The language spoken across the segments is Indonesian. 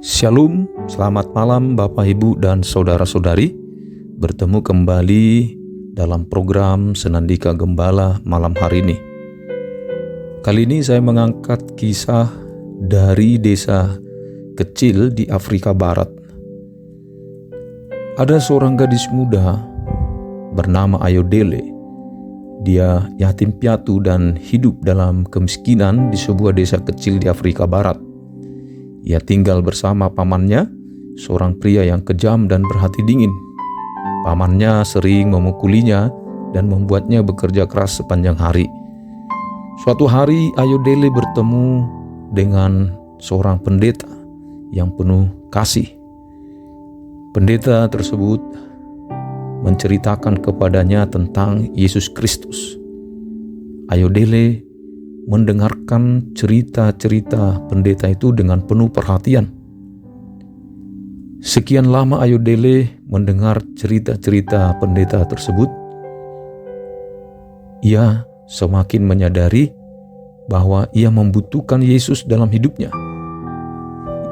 Shalom, selamat malam Bapak Ibu dan Saudara-saudari. Bertemu kembali dalam program Senandika Gembala malam hari ini. Kali ini saya mengangkat kisah dari desa kecil di Afrika Barat. Ada seorang gadis muda bernama Ayodele. Dia yatim piatu dan hidup dalam kemiskinan di sebuah desa kecil di Afrika Barat. Ia tinggal bersama pamannya, seorang pria yang kejam dan berhati dingin. Pamannya sering memukulinya dan membuatnya bekerja keras sepanjang hari. Suatu hari Ayodele bertemu dengan seorang pendeta yang penuh kasih. Pendeta tersebut menceritakan kepadanya tentang Yesus Kristus. Ayodele mendengarkan cerita-cerita pendeta itu dengan penuh perhatian. Sekian lama Ayodele mendengar cerita-cerita pendeta tersebut, ia semakin menyadari bahwa ia membutuhkan Yesus dalam hidupnya.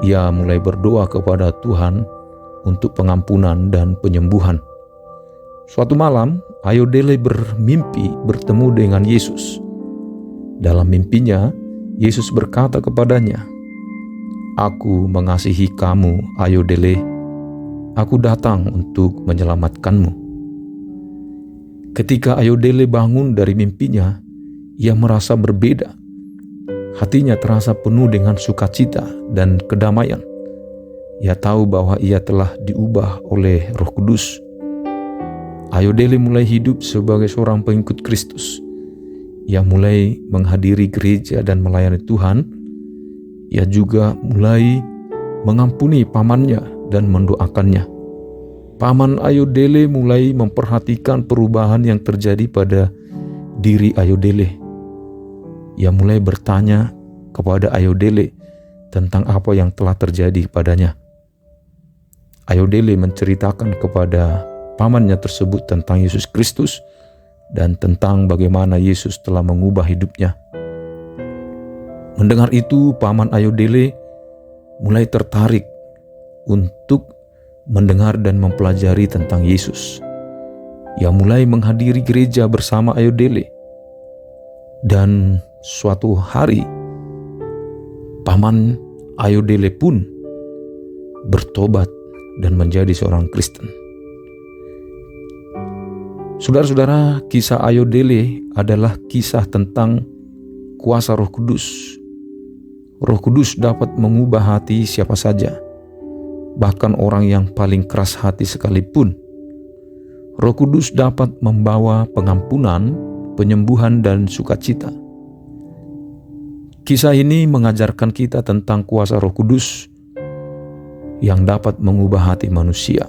Ia mulai berdoa kepada Tuhan untuk pengampunan dan penyembuhan. Suatu malam, Ayodele bermimpi bertemu dengan Yesus. Dalam mimpinya, Yesus berkata kepadanya, "Aku mengasihi kamu, Ayodele. Aku datang untuk menyelamatkanmu." Ketika Ayodele bangun dari mimpinya, ia merasa berbeda. Hatinya terasa penuh dengan sukacita dan kedamaian. Ia tahu bahwa ia telah diubah oleh Roh Kudus. Ayodele mulai hidup sebagai seorang pengikut Kristus. Ia mulai menghadiri gereja dan melayani Tuhan. Ia juga mulai mengampuni pamannya dan mendoakannya. Paman Ayodele mulai memperhatikan perubahan yang terjadi pada diri Ayodele. Ia mulai bertanya kepada Ayodele tentang apa yang telah terjadi padanya. Ayodele menceritakan kepada pamannya tersebut tentang Yesus Kristus dan tentang bagaimana Yesus telah mengubah hidupnya. Mendengar itu, paman Ayodele mulai tertarik untuk mendengar dan mempelajari tentang Yesus. Ia mulai menghadiri gereja bersama Ayodele. Dan suatu hari, paman Ayodele pun bertobat dan menjadi seorang Kristen. Saudara-saudara, kisah Ayodele adalah kisah tentang kuasa Roh Kudus. Roh Kudus dapat mengubah hati siapa saja, bahkan orang yang paling keras hati sekalipun. Roh Kudus dapat membawa pengampunan, penyembuhan, dan sukacita. Kisah ini mengajarkan kita tentang kuasa Roh Kudus yang dapat mengubah hati manusia.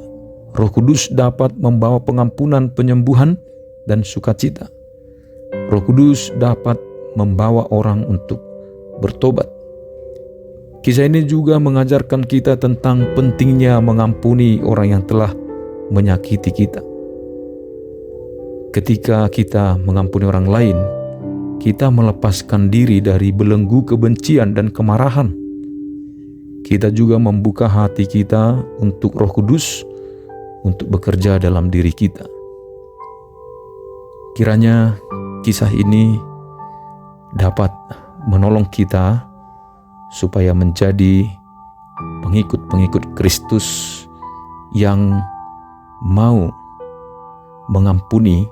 Roh Kudus dapat membawa pengampunan, penyembuhan, dan sukacita. Roh Kudus dapat membawa orang untuk bertobat. Kisah ini juga mengajarkan kita tentang pentingnya mengampuni orang yang telah menyakiti kita. Ketika kita mengampuni orang lain, kita melepaskan diri dari belenggu kebencian dan kemarahan. Kita juga membuka hati kita untuk Roh Kudus untuk bekerja dalam diri kita. Kiranya kisah ini dapat menolong kita supaya menjadi pengikut-pengikut Kristus yang mau mengampuni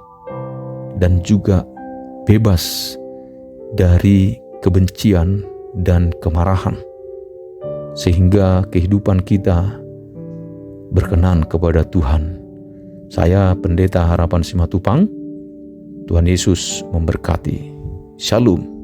dan juga bebas dari kebencian dan kemarahan, sehingga kehidupan kita berkenan kepada Tuhan. Saya Pendeta Harapan Simatupang. Tuhan Yesus memberkati. Shalom.